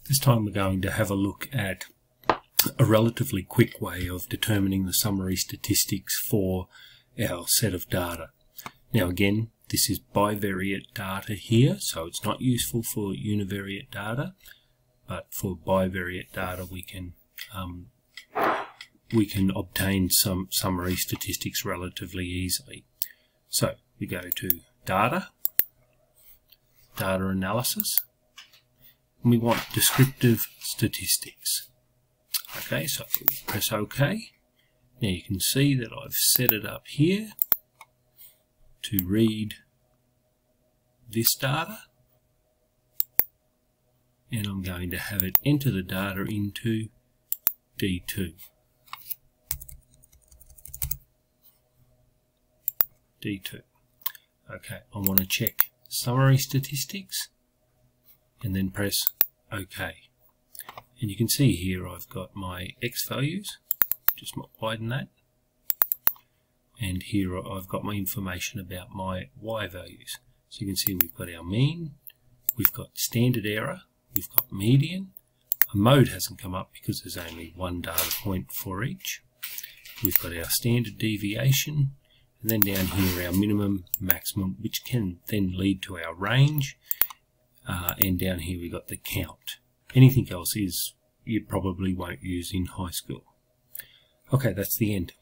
This time we're going to have a look at a relatively quick way of determining the summary statistics for our set of data. Now again, this is bivariate data here, so it's not useful for univariate data, but for bivariate data we can obtain some summary statistics relatively easily. So we go to data, data analysis, and we want descriptive statistics. Okay, so press OK. Now you can see that I've set it up here to read this data, and I'm going to have it enter the data into D2. D2. Okay, I want to check summary statistics and then press OK. And you can see here I've got my X values, just widen that, and here I've got my information about my Y values. So you can see we've got our mean, we've got standard error, we've got median. A mode hasn't come up because there's only one data point for each. We've got our standard deviation, and then down here our minimum, maximum, which can then lead to our range, and down here we've got the count. Anything else you probably won't use in high school. Okay, that's the end.